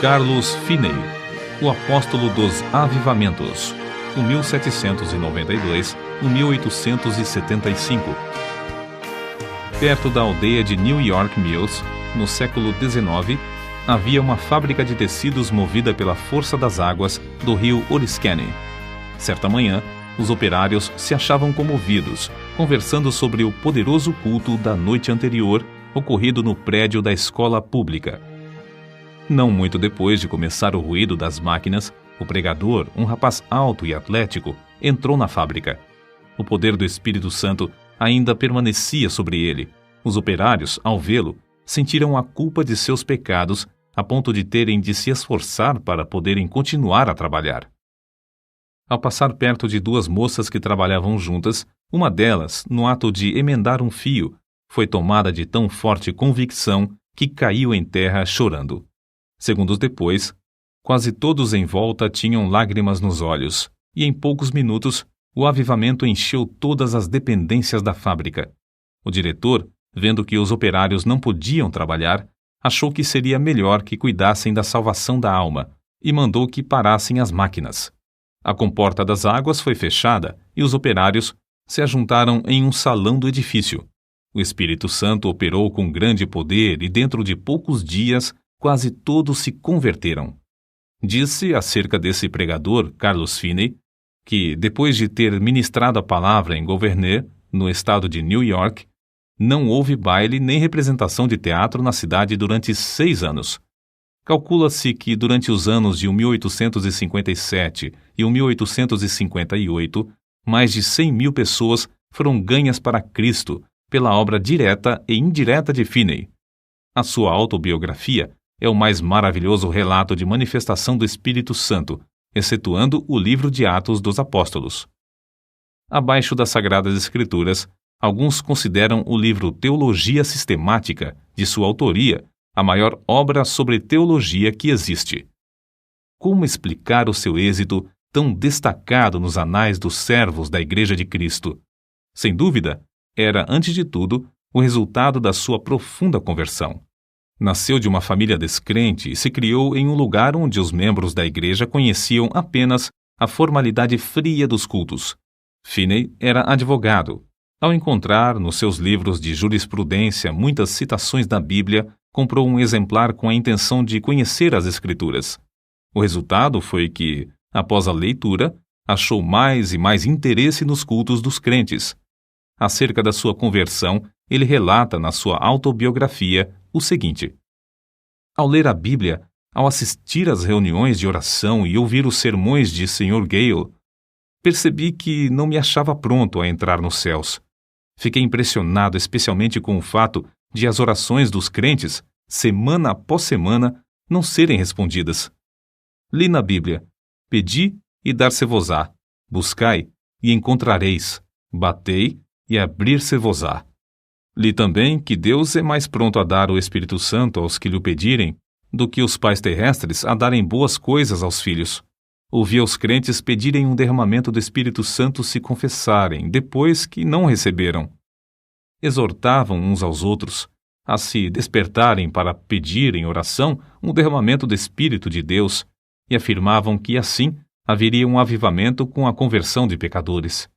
Carlos Finney, o apóstolo dos avivamentos, de 1792 a 1875. Perto da aldeia de New York Mills, no século XIX, havia uma fábrica de tecidos movida pela força das águas do rio Oriskany. Certa manhã, os operários se achavam comovidos, conversando sobre o poderoso culto da noite anterior, ocorrido no prédio da escola pública. Não muito depois de começar o ruído das máquinas, o pregador, um rapaz alto e atlético, entrou na fábrica. O poder do Espírito Santo ainda permanecia sobre ele. Os operários, ao vê-lo, sentiram a culpa de seus pecados a ponto de terem de se esforçar para poderem continuar a trabalhar. Ao passar perto de duas moças que trabalhavam juntas, uma delas, no ato de emendar um fio, foi tomada de tão forte convicção que caiu em terra chorando. Segundos depois, quase todos em volta tinham lágrimas nos olhos, e em poucos minutos o avivamento encheu todas as dependências da fábrica. O diretor, vendo que os operários não podiam trabalhar, achou que seria melhor que cuidassem da salvação da alma e mandou que parassem as máquinas. A comporta das águas foi fechada e os operários se ajuntaram em um salão do edifício. O Espírito Santo operou com grande poder e dentro de poucos dias quase todos se converteram. Disse acerca desse pregador, Carlos Finney, que, depois de ter ministrado a palavra em Gouverneur, no estado de New York, não houve baile nem representação de teatro na cidade durante 6 anos. Calcula-se que durante os anos de 1857 e 1858, mais de 100.000 pessoas foram ganhas para Cristo pela obra direta e indireta de Finney. A sua autobiografia é o mais maravilhoso relato de manifestação do Espírito Santo, excetuando o livro de Atos dos Apóstolos. Abaixo das Sagradas Escrituras, alguns consideram o livro Teologia Sistemática, de sua autoria, a maior obra sobre teologia que existe. Como explicar o seu êxito tão destacado nos anais dos servos da Igreja de Cristo? Sem dúvida, era, antes de tudo, o resultado da sua profunda conversão. Nasceu de uma família descrente e se criou em um lugar onde os membros da igreja conheciam apenas a formalidade fria dos cultos. Finney era advogado. Ao encontrar nos seus livros de jurisprudência muitas citações da Bíblia, comprou um exemplar com a intenção de conhecer as Escrituras. O resultado foi que, após a leitura, achou mais e mais interesse nos cultos dos crentes. Acerca da sua conversão, ele relata na sua autobiografia o seguinte: ao ler a Bíblia, ao assistir às reuniões de oração e ouvir os sermões de Sr. Gale, percebi que não me achava pronto a entrar nos céus. Fiquei impressionado especialmente com o fato de as orações dos crentes, semana após semana, não serem respondidas. Li na Bíblia: pedi e dar-se-vos-á, buscai e encontrareis, batei e abrir-se-vos-á. Li também que Deus é mais pronto a dar o Espírito Santo aos que lhe o pedirem do que os pais terrestres a darem boas coisas aos filhos. Ouvi os crentes pedirem um derramamento do Espírito Santo se confessarem, depois que não receberam. Exortavam uns aos outros a se despertarem para pedir em oração um derramamento do Espírito de Deus e afirmavam que assim haveria um avivamento com a conversão de pecadores.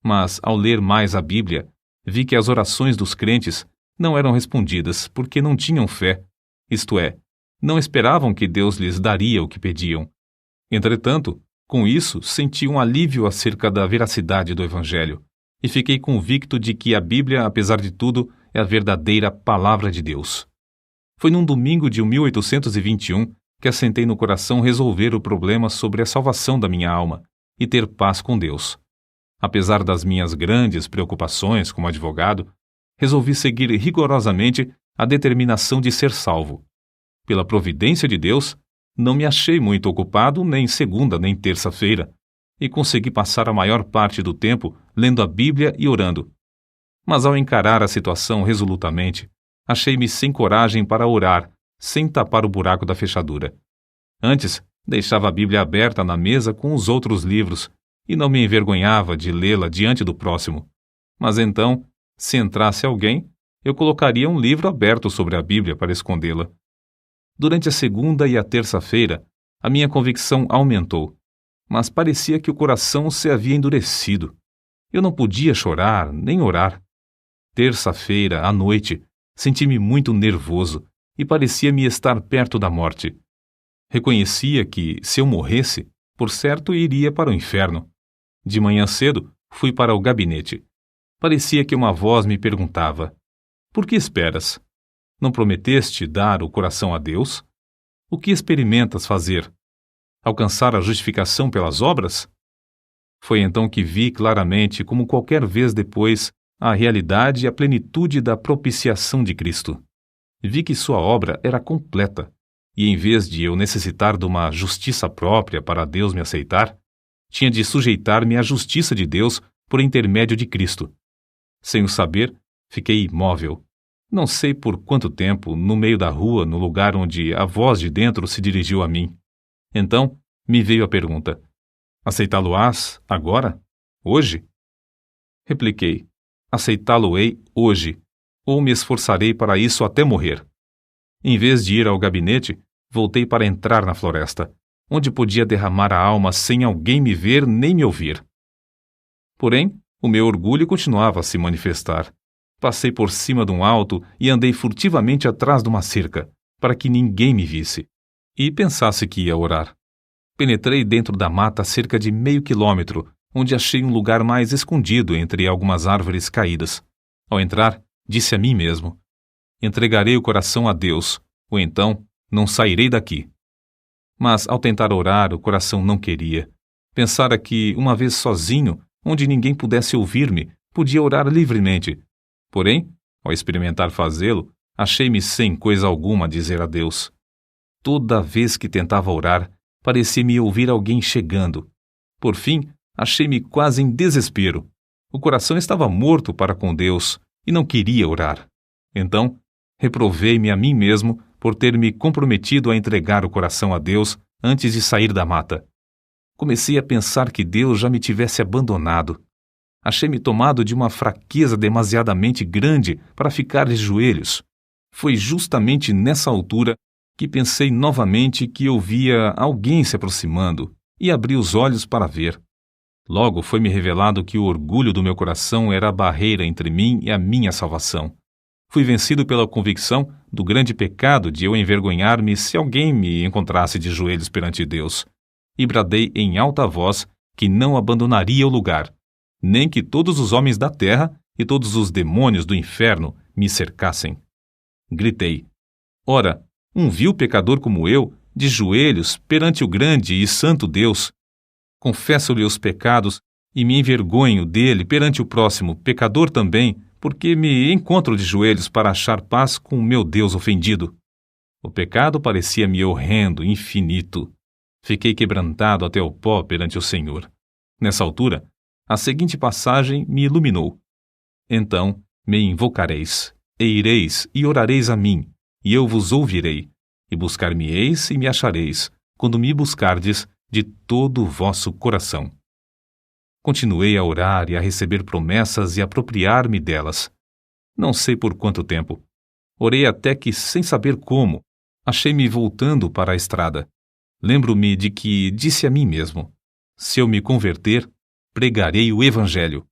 Mas, ao ler mais a Bíblia, vi que as orações dos crentes não eram respondidas porque não tinham fé, isto é, não esperavam que Deus lhes daria o que pediam. Entretanto, com isso, senti um alívio acerca da veracidade do Evangelho e fiquei convicto de que a Bíblia, apesar de tudo, é a verdadeira Palavra de Deus. Foi num domingo de 1821 que assentei no coração resolver o problema sobre a salvação da minha alma e ter paz com Deus. Apesar das minhas grandes preocupações como advogado, resolvi seguir rigorosamente a determinação de ser salvo. Pela providência de Deus, não me achei muito ocupado nem segunda nem terça-feira, e consegui passar a maior parte do tempo lendo a Bíblia e orando. Mas ao encarar a situação resolutamente, achei-me sem coragem para orar, sem tapar o buraco da fechadura. Antes, deixava a Bíblia aberta na mesa com os outros livros, e não me envergonhava de lê-la diante do próximo. Mas então, se entrasse alguém, eu colocaria um livro aberto sobre a Bíblia para escondê-la. Durante a segunda e a terça-feira, a minha convicção aumentou, mas parecia que o coração se havia endurecido. Eu não podia chorar nem orar. Terça-feira, à noite, senti-me muito nervoso e parecia-me estar perto da morte. Reconhecia que, se eu morresse, por certo iria para o inferno. De manhã cedo, fui para o gabinete. Parecia que uma voz me perguntava: por que esperas? Não prometeste dar o coração a Deus? O que experimentas fazer? Alcançar a justificação pelas obras? Foi então que vi claramente, como qualquer vez depois, a realidade e a plenitude da propiciação de Cristo. Vi que sua obra era completa, e em vez de eu necessitar de uma justiça própria para Deus me aceitar, tinha de sujeitar-me à justiça de Deus por intermédio de Cristo. Sem o saber, fiquei imóvel. Não sei por quanto tempo, no meio da rua, no lugar onde a voz de dentro se dirigiu a mim. Então, me veio a pergunta: aceitá-lo-ás agora? Hoje? Repliquei: aceitá-lo-ei hoje, ou me esforçarei para isso até morrer. Em vez de ir ao gabinete, voltei para entrar na floresta, onde podia derramar a alma sem alguém me ver nem me ouvir. Porém, o meu orgulho continuava a se manifestar. Passei por cima de um alto e andei furtivamente atrás de uma cerca, para que ninguém me visse, e pensasse que ia orar. Penetrei dentro da mata a cerca de meio quilômetro, onde achei um lugar mais escondido entre algumas árvores caídas. Ao entrar, disse a mim mesmo: entregarei o coração a Deus, ou então não sairei daqui. Mas, ao tentar orar, o coração não queria. Pensara que, uma vez sozinho, onde ninguém pudesse ouvir-me, podia orar livremente. Porém, ao experimentar fazê-lo, achei-me sem coisa alguma a dizer a Deus. Toda vez que tentava orar, parecia-me ouvir alguém chegando. Por fim, achei-me quase em desespero. O coração estava morto para com Deus e não queria orar. Então, reprovei-me a mim mesmo por ter me comprometido a entregar o coração a Deus antes de sair da mata. Comecei a pensar que Deus já me tivesse abandonado. Achei-me tomado de uma fraqueza demasiadamente grande para ficar de joelhos. Foi justamente nessa altura que pensei novamente que eu via alguém se aproximando e abri os olhos para ver. Logo foi-me revelado que o orgulho do meu coração era a barreira entre mim e a minha salvação. Fui vencido pela convicção do grande pecado de eu envergonhar-me se alguém me encontrasse de joelhos perante Deus, e bradei em alta voz que não abandonaria o lugar, nem que todos os homens da terra e todos os demônios do inferno me cercassem. Gritei: ora, um vil pecador como eu, de joelhos perante o grande e santo Deus, confesso-lhe os pecados e me envergonho dele perante o próximo pecador também, porque me encontro de joelhos para achar paz com o meu Deus ofendido. O pecado parecia-me horrendo, infinito. Fiquei quebrantado até o pó perante o Senhor. Nessa altura, a seguinte passagem me iluminou: então me invocareis, e ireis e orareis a mim, e eu vos ouvirei, e buscar-me-eis e me achareis, quando me buscardes de todo o vosso coração. Continuei a orar e a receber promessas e a apropriar-me delas. Não sei por quanto tempo. Orei até que, sem saber como, achei-me voltando para a estrada. Lembro-me de que disse a mim mesmo: se eu me converter, pregarei o Evangelho.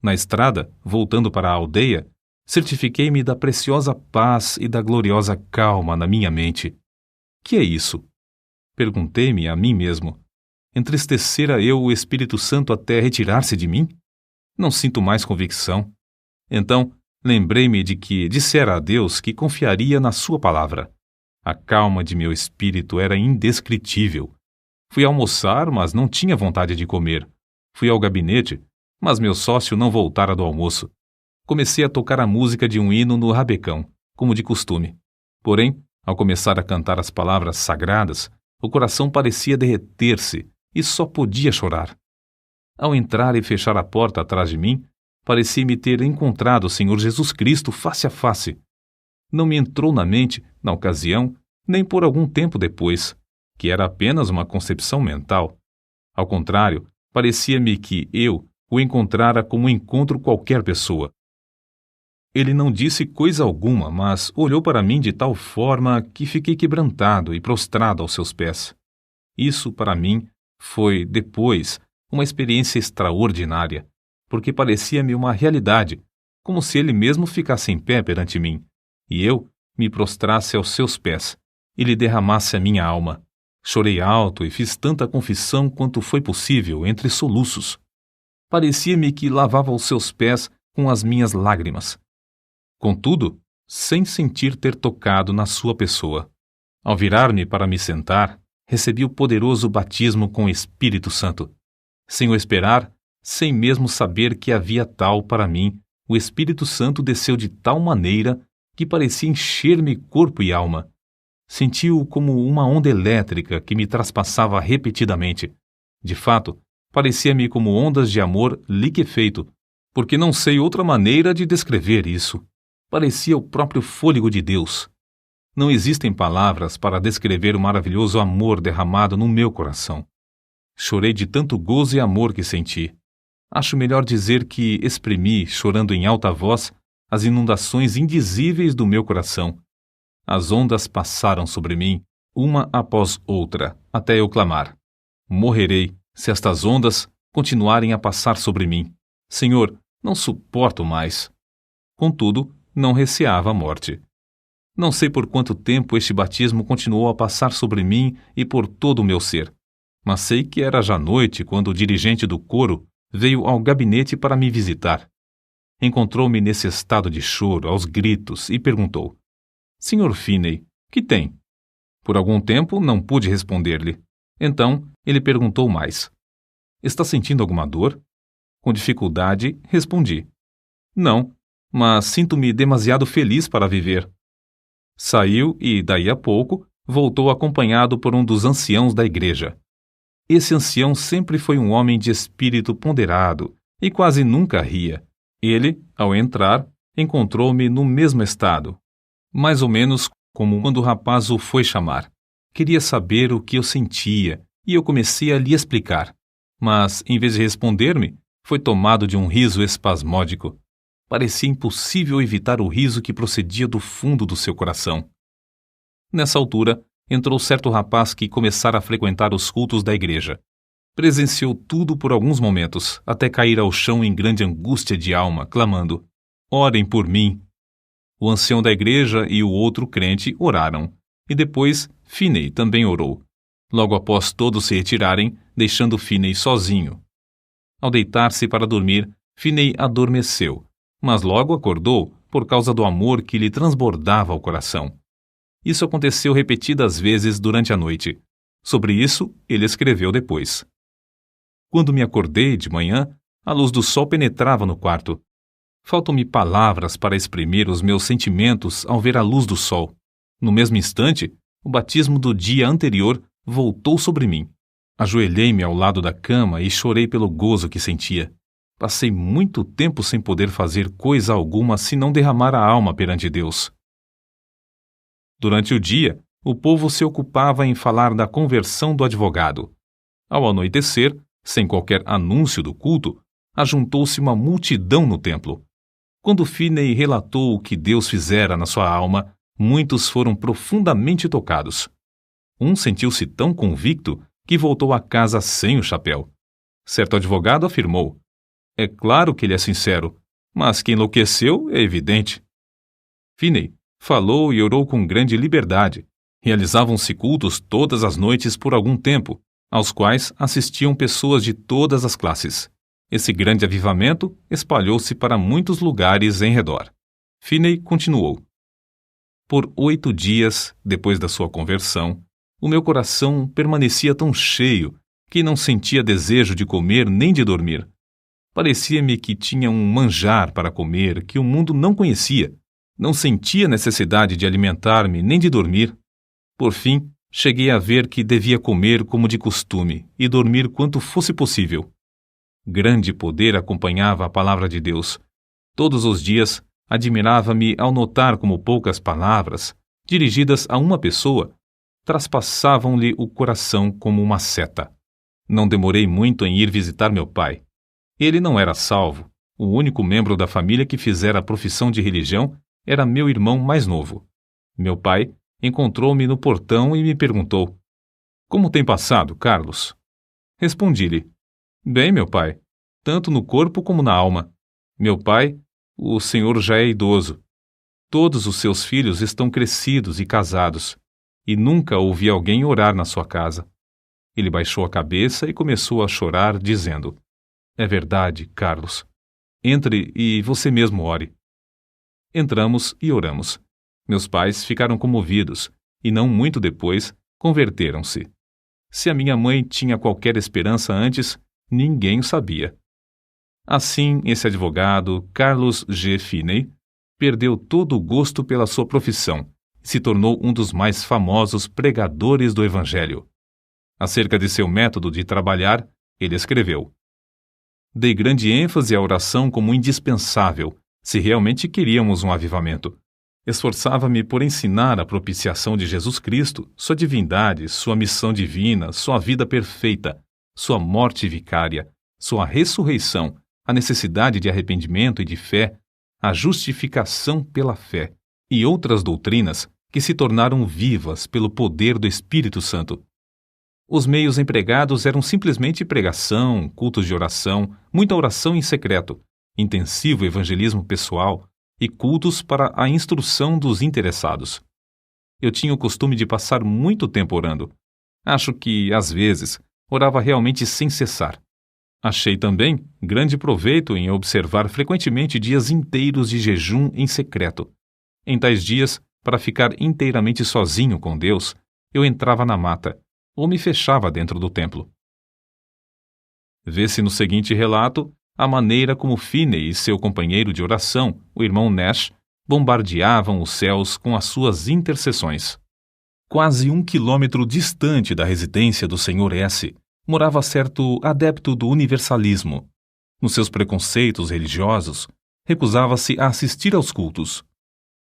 Na estrada, voltando para a aldeia, certifiquei-me da preciosa paz e da gloriosa calma na minha mente. Que é isso? Perguntei-me a mim mesmo. Entristecera eu o Espírito Santo até retirar-se de mim? Não sinto mais convicção. Então, lembrei-me de que dissera a Deus que confiaria na sua palavra. A calma de meu espírito era indescritível. Fui almoçar, mas não tinha vontade de comer. Fui ao gabinete, mas meu sócio não voltara do almoço. Comecei a tocar a música de um hino no rabecão, como de costume. Porém, ao começar a cantar as palavras sagradas, o coração parecia derreter-se e só podia chorar. Ao entrar e fechar a porta atrás de mim, parecia-me ter encontrado o Senhor Jesus Cristo face a face. Não me entrou na mente, na ocasião, nem por algum tempo depois, que era apenas uma concepção mental. Ao contrário, parecia-me que eu o encontrara como encontro qualquer pessoa. Ele não disse coisa alguma, mas olhou para mim de tal forma que fiquei quebrantado e prostrado aos seus pés. Isso, para mim, foi, depois, uma experiência extraordinária, porque parecia-me uma realidade, como se ele mesmo ficasse em pé perante mim, e eu me prostrasse aos seus pés, e lhe derramasse a minha alma. Chorei alto e fiz tanta confissão quanto foi possível entre soluços. Parecia-me que lavava os seus pés com as minhas lágrimas. Contudo, sem sentir ter tocado na sua pessoa. Ao virar-me para me sentar, recebi o poderoso batismo com o Espírito Santo. Sem o esperar, sem mesmo saber que havia tal para mim, o Espírito Santo desceu de tal maneira que parecia encher-me corpo e alma. Senti-o como uma onda elétrica que me traspassava repetidamente. De fato, parecia-me como ondas de amor liquefeito, porque não sei outra maneira de descrever isso. Parecia o próprio fôlego de Deus. Não existem palavras para descrever o maravilhoso amor derramado no meu coração. Chorei de tanto gozo e amor que senti. Acho melhor dizer que exprimi, chorando em alta voz, as inundações indizíveis do meu coração. As ondas passaram sobre mim, uma após outra, até eu clamar: morrerei, se estas ondas continuarem a passar sobre mim. Senhor, não suporto mais. Contudo, não receava a morte. Não sei por quanto tempo este batismo continuou a passar sobre mim e por todo o meu ser, mas sei que era já noite quando o dirigente do coro veio ao gabinete para me visitar. Encontrou-me nesse estado de choro, aos gritos, e perguntou: Sr. Finney, que tem? Por algum tempo não pude responder-lhe. Então ele perguntou mais: Está sentindo alguma dor? Com dificuldade, respondi: Não, mas sinto-me demasiado feliz para viver. Saiu e, daí a pouco, voltou acompanhado por um dos anciãos da igreja. Esse ancião sempre foi um homem de espírito ponderado e quase nunca ria. Ele, ao entrar, encontrou-me no mesmo estado, mais ou menos como quando o rapaz o foi chamar. Queria saber o que eu sentia e eu comecei a lhe explicar, mas, em vez de responder-me, foi tomado de um riso espasmódico. Parecia impossível evitar o riso que procedia do fundo do seu coração. Nessa altura, entrou certo rapaz que começara a frequentar os cultos da igreja. Presenciou tudo por alguns momentos, até cair ao chão em grande angústia de alma, clamando: Orem por mim! O ancião da igreja e o outro crente oraram, e depois Finney também orou. Logo após todos se retirarem, deixando Finney sozinho. Ao deitar-se para dormir, Finney adormeceu, mas logo acordou por causa do amor que lhe transbordava ao coração. Isso aconteceu repetidas vezes durante a noite. Sobre isso, ele escreveu depois: Quando me acordei de manhã, a luz do sol penetrava no quarto. Faltam-me palavras para exprimir os meus sentimentos ao ver a luz do sol. No mesmo instante, o batismo do dia anterior voltou sobre mim. Ajoelhei-me ao lado da cama e chorei pelo gozo que sentia. Passei muito tempo sem poder fazer coisa alguma senão derramar a alma perante Deus. Durante o dia, o povo se ocupava em falar da conversão do advogado. Ao anoitecer, sem qualquer anúncio do culto, ajuntou-se uma multidão no templo. Quando Finney relatou o que Deus fizera na sua alma, muitos foram profundamente tocados. Um sentiu-se tão convicto que voltou a casa sem o chapéu. Certo advogado afirmou: É claro que ele é sincero, mas que enlouqueceu é evidente. Finney falou e orou com grande liberdade. Realizavam-se cultos todas as noites por algum tempo, aos quais assistiam pessoas de todas as classes. Esse grande avivamento espalhou-se para muitos lugares em redor. Finney continuou: Por 8 dias, depois da sua conversão, o meu coração permanecia tão cheio que não sentia desejo de comer nem de dormir. Parecia-me que tinha um manjar para comer que o mundo não conhecia. Não sentia necessidade de alimentar-me nem de dormir. Por fim, cheguei a ver que devia comer como de costume e dormir quanto fosse possível. Grande poder acompanhava a palavra de Deus. Todos os dias, admirava-me ao notar como poucas palavras, dirigidas a uma pessoa, traspassavam-lhe o coração como uma seta. Não demorei muito em ir visitar meu pai. Ele não era salvo. O único membro da família que fizera a profissão de religião era meu irmão mais novo. Meu pai encontrou-me no portão e me perguntou: "Como tem passado, Carlos?" Respondi-lhe: "Bem, meu pai, tanto no corpo como na alma. Meu pai, o senhor já é idoso. Todos os seus filhos estão crescidos e casados, e nunca ouvi alguém orar na sua casa." Ele baixou a cabeça e começou a chorar, dizendo: "É verdade, Carlos. Entre e você mesmo ore." Entramos e oramos. Meus pais ficaram comovidos e, não muito depois, converteram-se. Se a minha mãe tinha qualquer esperança antes, ninguém o sabia. Assim, esse advogado, Carlos G. Finney, perdeu todo o gosto pela sua profissão e se tornou um dos mais famosos pregadores do Evangelho. Acerca de seu método de trabalhar, ele escreveu: "Dei grande ênfase à oração como indispensável, se realmente queríamos um avivamento. Esforçava-me por ensinar a propiciação de Jesus Cristo, sua divindade, sua missão divina, sua vida perfeita, sua morte vicária, sua ressurreição, a necessidade de arrependimento e de fé, a justificação pela fé e outras doutrinas que se tornaram vivas pelo poder do Espírito Santo. Os meios empregados eram simplesmente pregação, cultos de oração, muita oração em secreto, intensivo evangelismo pessoal e cultos para a instrução dos interessados. Eu tinha o costume de passar muito tempo orando. Acho que, às vezes, orava realmente sem cessar. Achei também grande proveito em observar frequentemente dias inteiros de jejum em secreto. Em tais dias, para ficar inteiramente sozinho com Deus, eu entrava na mata ou me fechava dentro do templo." Vê-se no seguinte relato a maneira como Finney e seu companheiro de oração, o irmão Nash, bombardeavam os céus com as suas intercessões. Quase 1 quilômetro distante da residência do Sr. S., morava certo adepto do universalismo. Nos seus preconceitos religiosos, recusava-se a assistir aos cultos.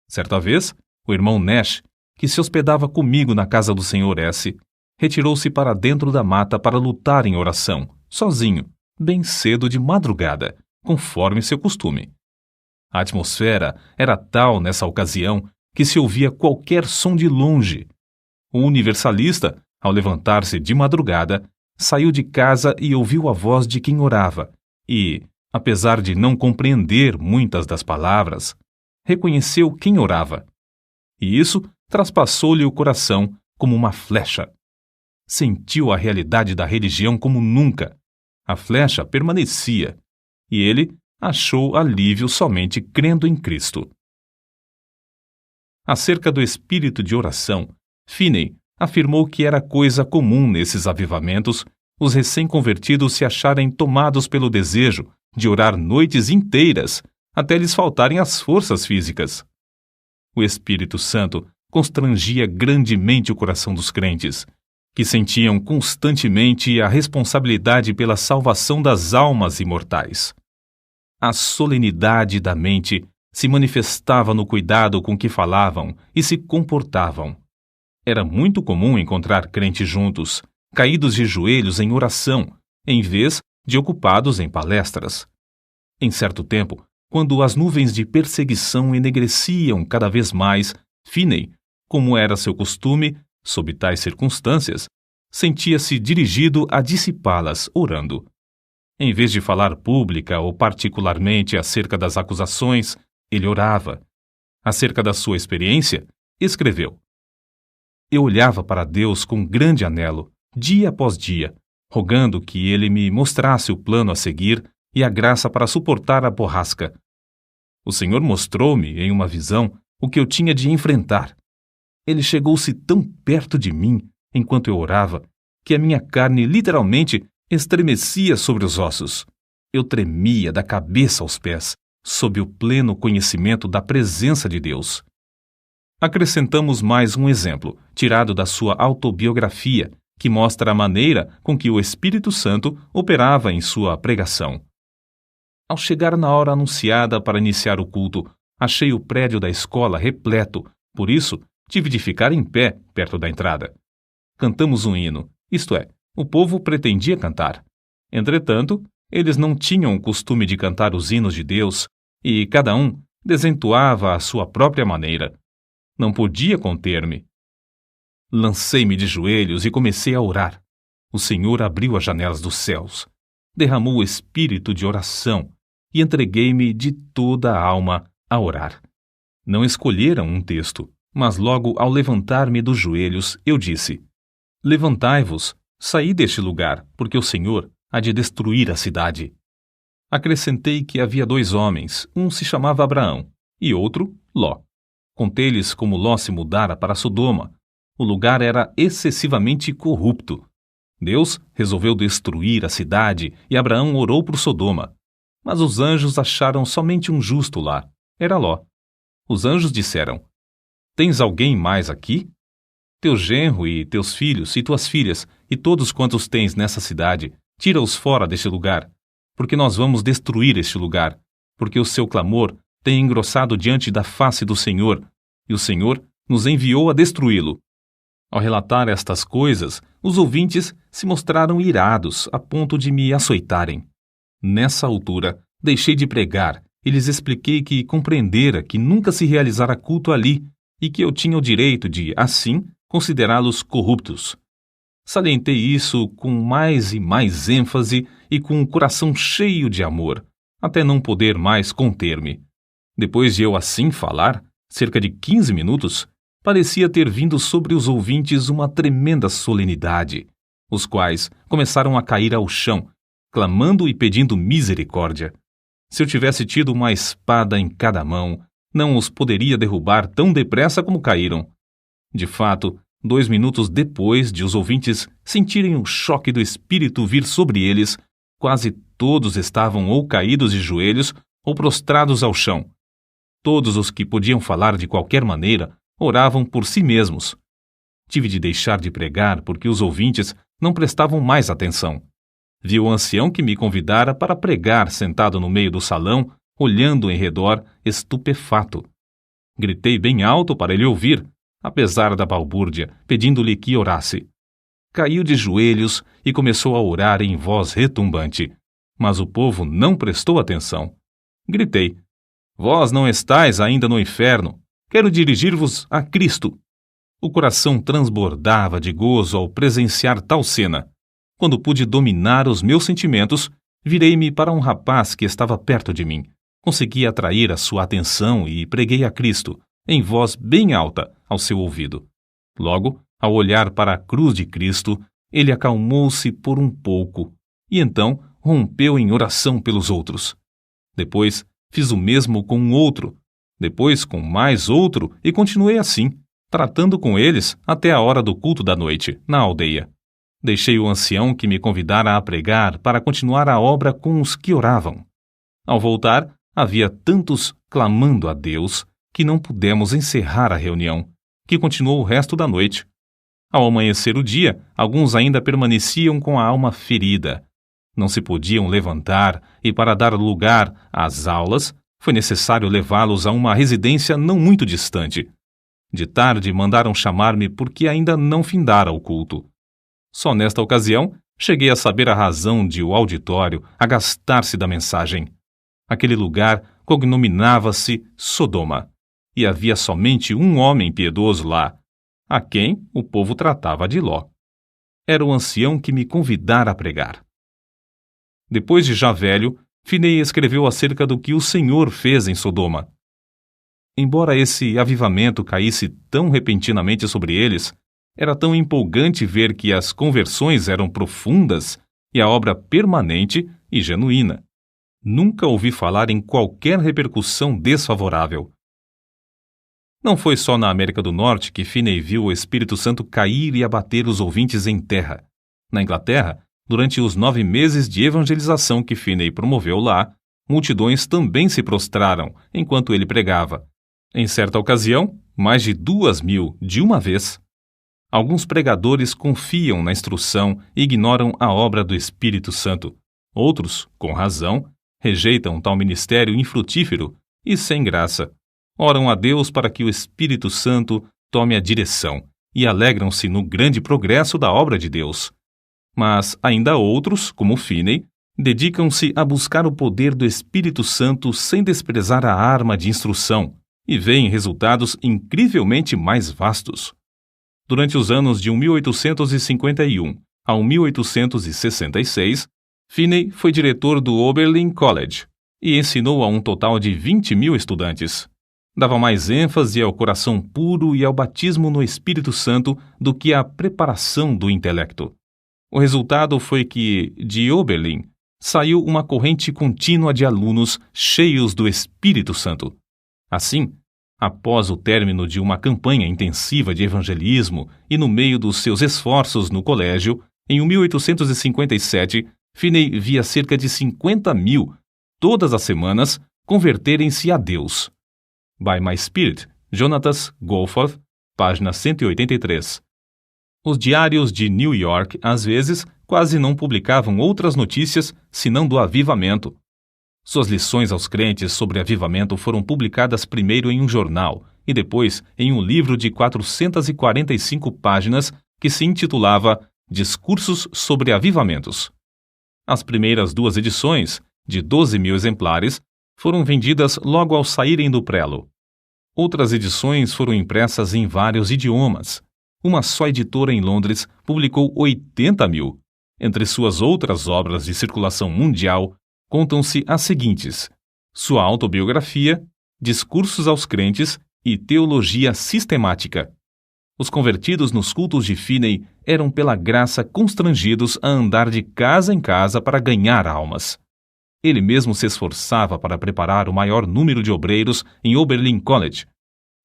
Certa vez, o irmão Nash, que se hospedava comigo na casa do Sr. S., retirou-se para dentro da mata para lutar em oração, sozinho, bem cedo de madrugada, conforme seu costume. A atmosfera era tal nessa ocasião que se ouvia qualquer som de longe. O universalista, ao levantar-se de madrugada, saiu de casa e ouviu a voz de quem orava e, apesar de não compreender muitas das palavras, reconheceu quem orava. E isso traspassou-lhe o coração como uma flecha. Sentiu a realidade da religião como nunca. A flecha permanecia, e ele achou alívio somente crendo em Cristo. Acerca do espírito de oração, Finney afirmou que era coisa comum nesses avivamentos os recém-convertidos se acharem tomados pelo desejo de orar noites inteiras até lhes faltarem as forças físicas. O Espírito Santo constrangia grandemente o coração dos crentes, que sentiam constantemente a responsabilidade pela salvação das almas imortais. A solenidade da mente se manifestava no cuidado com que falavam e se comportavam. Era muito comum encontrar crentes juntos, caídos de joelhos em oração, em vez de ocupados em palestras. Em certo tempo, quando as nuvens de perseguição enegreciam cada vez mais, Finney, como era seu costume, sob tais circunstâncias, sentia-se dirigido a dissipá-las, orando. Em vez de falar pública ou particularmente acerca das acusações, ele orava. Acerca da sua experiência, escreveu: "Eu olhava para Deus com grande anelo, dia após dia, rogando que Ele me mostrasse o plano a seguir e a graça para suportar a borrasca. O Senhor mostrou-me, em uma visão, o que eu tinha de enfrentar. Ele chegou-se tão perto de mim, enquanto eu orava, que a minha carne literalmente estremecia sobre os ossos. Eu tremia da cabeça aos pés, sob o pleno conhecimento da presença de Deus." Acrescentamos mais um exemplo, tirado da sua autobiografia, que mostra a maneira com que o Espírito Santo operava em sua pregação. Ao chegar na hora anunciada para iniciar o culto, achei o prédio da escola repleto, por isso tive de ficar em pé perto da entrada. Cantamos um hino, isto é, o povo pretendia cantar. Entretanto, Eles não tinham o costume de cantar os hinos de Deus e cada um desentoava à sua própria maneira. Não podia conter-me. Lancei-me de joelhos e comecei a orar. O Senhor abriu as janelas dos céus, derramou o espírito de oração e entreguei-me de toda a alma a orar. Não escolheram um texto, mas logo ao levantar-me dos joelhos, eu disse: Levantai-vos, saí deste lugar, porque o Senhor há de destruir a cidade. Acrescentei que havia 2 homens, um se chamava Abraão e outro Ló. Contei-lhes como Ló se mudara para Sodoma. O lugar era excessivamente corrupto. Deus resolveu destruir a cidade e Abraão orou por Sodoma. Mas os anjos acharam somente um justo lá. Era Ló. Os anjos disseram: Tens alguém mais aqui? Teu genro e teus filhos e tuas filhas e todos quantos tens nessa cidade, tira-os fora deste lugar, porque nós vamos destruir este lugar, porque o seu clamor tem engrossado diante da face do Senhor, e o Senhor nos enviou a destruí-lo. Ao relatar estas coisas, os ouvintes se mostraram irados a ponto de me açoitarem. Nessa altura, deixei de pregar e lhes expliquei que compreendera que nunca se realizara culto ali e que eu tinha o direito de, assim, considerá-los corruptos. Salientei isso com mais e mais ênfase e com o coração cheio de amor, até não poder mais conter-me. Depois de eu assim falar, cerca de 15 minutos, parecia ter vindo sobre os ouvintes uma tremenda solenidade, os quais começaram a cair ao chão, clamando e pedindo misericórdia. Se eu tivesse tido uma espada em cada mão, não os poderia derrubar tão depressa como caíram. De fato, 2 minutos depois de os ouvintes sentirem o choque do espírito vir sobre eles, quase todos estavam ou caídos de joelhos ou prostrados ao chão. Todos os que podiam falar de qualquer maneira oravam por si mesmos. Tive de deixar de pregar porque os ouvintes não prestavam mais atenção. Vi o ancião que me convidara para pregar sentado no meio do salão, olhando em redor, estupefato. Gritei bem alto para ele ouvir, apesar da balbúrdia, pedindo-lhe que orasse. Caiu de joelhos e começou a orar em voz retumbante, mas o povo não prestou atenção. Gritei: Vós não estáis ainda no inferno. Quero dirigir-vos a Cristo. O coração transbordava de gozo ao presenciar tal cena. Quando pude dominar os meus sentimentos, virei-me para um rapaz que estava perto de mim. Consegui atrair a sua atenção e preguei a Cristo, em voz bem alta, ao seu ouvido. Logo, ao olhar para a cruz de Cristo, ele acalmou-se por um pouco e então rompeu em oração pelos outros. Depois, fiz o mesmo com um outro, depois com mais outro e continuei assim, tratando com eles até a hora do culto da noite, na aldeia. Deixei o ancião que me convidara a pregar para continuar a obra com os que oravam. Ao voltar, havia tantos clamando a Deus que não pudemos encerrar a reunião, que continuou o resto da noite. Ao amanhecer o dia, alguns ainda permaneciam com a alma ferida. Não se podiam levantar e, para dar lugar às aulas, foi necessário levá-los a uma residência não muito distante. De tarde mandaram chamar-me porque ainda não findara o culto. Só nesta ocasião cheguei a saber a razão de o auditório agastar-se da mensagem. Aquele lugar cognominava-se Sodoma, e havia somente um homem piedoso lá, a quem o povo tratava de Ló. Era o ancião que me convidara a pregar. Depois de já velho, Finney escreveu acerca do que o Senhor fez em Sodoma. Embora esse avivamento caísse tão repentinamente sobre eles, era tão empolgante ver que as conversões eram profundas e a obra permanente e genuína. Nunca ouvi falar em qualquer repercussão desfavorável. Não foi só na América do Norte que Finney viu o Espírito Santo cair e abater os ouvintes em terra. Na Inglaterra, durante os 9 meses de evangelização que Finney promoveu lá, multidões também se prostraram enquanto ele pregava. Em certa ocasião, mais de 2.000 de uma vez. Alguns pregadores confiam na instrução e ignoram a obra do Espírito Santo. Outros, com razão, rejeitam tal ministério infrutífero e sem graça. Oram a Deus para que o Espírito Santo tome a direção e alegram-se no grande progresso da obra de Deus. Mas ainda outros, como Finney, Dedicam-se a buscar o poder do Espírito Santo sem desprezar a arma de instrução e veem resultados incrivelmente mais vastos. Durante os anos de 1851 a 1866, Finney foi diretor do Oberlin College e ensinou a um total de 20.000 estudantes. Dava mais ênfase ao coração puro e ao batismo no Espírito Santo do que à preparação do intelecto. O resultado foi que, de Oberlin, saiu uma corrente contínua de alunos cheios do Espírito Santo. Assim, após o término de uma campanha intensiva de evangelismo e no meio dos seus esforços no colégio, em 1857, Finney via cerca de 50.000, todas as semanas, converterem-se a Deus. By My Spirit, Jonathan Goforth, página 183. Os diários de New York, às vezes, quase não publicavam outras notícias senão do avivamento. Suas lições aos crentes sobre avivamento foram publicadas primeiro em um jornal e depois em um livro de 445 páginas que se intitulava Discursos sobre Avivamentos. As primeiras 2 edições, de 12.000 exemplares, foram vendidas logo ao saírem do prelo. Outras edições foram impressas em vários idiomas. Uma só editora em Londres publicou 80.000. Entre suas outras obras de circulação mundial, contam-se as seguintes: sua autobiografia, Discursos aos Crentes e Teologia Sistemática. Os convertidos nos cultos de Finney eram pela graça constrangidos a andar de casa em casa para ganhar almas. Ele mesmo se esforçava para preparar o maior número de obreiros em Oberlin College,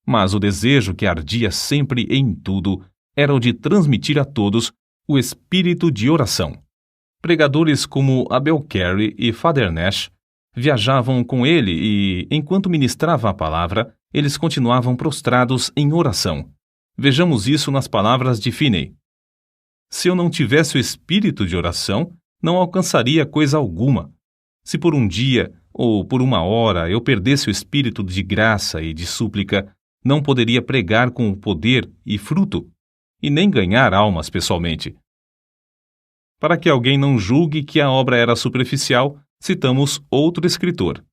mas o desejo que ardia sempre em tudo era o de transmitir a todos o espírito de oração. Pregadores como Abel Carey e Father Nash viajavam com ele e, enquanto ministrava a palavra, eles continuavam prostrados em oração. Vejamos isso nas palavras de Finney. Se eu não tivesse o espírito de oração, não alcançaria coisa alguma. Se por um dia ou por uma hora eu perdesse o espírito de graça e de súplica, não poderia pregar com o poder e fruto, e nem ganhar almas pessoalmente. Para que alguém não julgue que a obra era superficial, citamos outro escritor.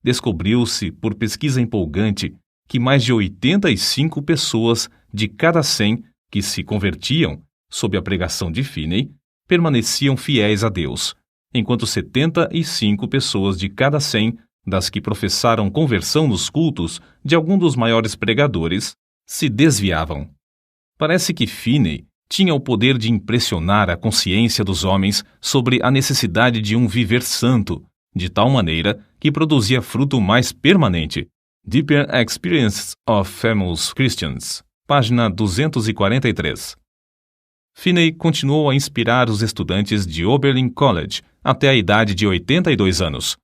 Descobriu-se, por pesquisa empolgante, que mais de 85 pessoas de cada 100 que se convertiam sob a pregação de Finney permaneciam fiéis a Deus, enquanto 75 pessoas de cada 100 das que professaram conversão nos cultos de algum dos maiores pregadores se desviavam. Parece que Finney tinha o poder de impressionar a consciência dos homens sobre a necessidade de um viver santo, de tal maneira que produzia fruto mais permanente. Deeper Experience of Famous Christians, página 243. Finney continuou a inspirar os estudantes de Oberlin College até a idade de 82 anos.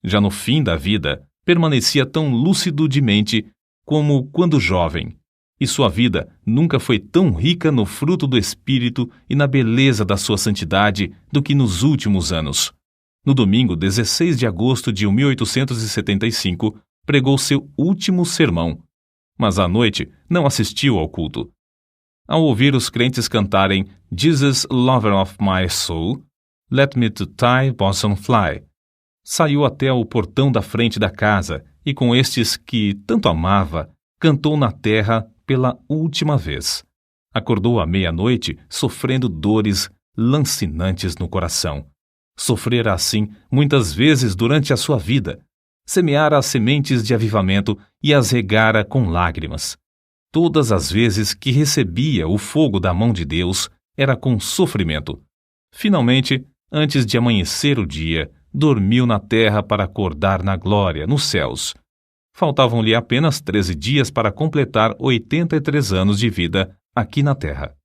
Já no fim da vida, permanecia tão lúcido de mente como quando jovem, e sua vida nunca foi tão rica no fruto do Espírito e na beleza da sua santidade do que nos últimos anos. No domingo 16 de agosto de 1875, pregou seu último sermão, mas à noite não assistiu ao culto. Ao ouvir os crentes cantarem Jesus, Lover of My Soul, Let Me to Thy Bosom Fly, saiu até o portão da frente da casa e com estes que tanto amava, cantou na terra pela última vez. Acordou à meia-noite sofrendo dores lancinantes no coração. Sofrera assim muitas vezes durante a sua vida. Semeara as sementes de avivamento e as regara com lágrimas. Todas as vezes que recebia o fogo da mão de Deus, era com sofrimento. Finalmente, antes de amanhecer o dia, dormiu na terra para acordar na glória, nos céus. Faltavam-lhe apenas 13 dias para completar 83 anos de vida aqui na terra.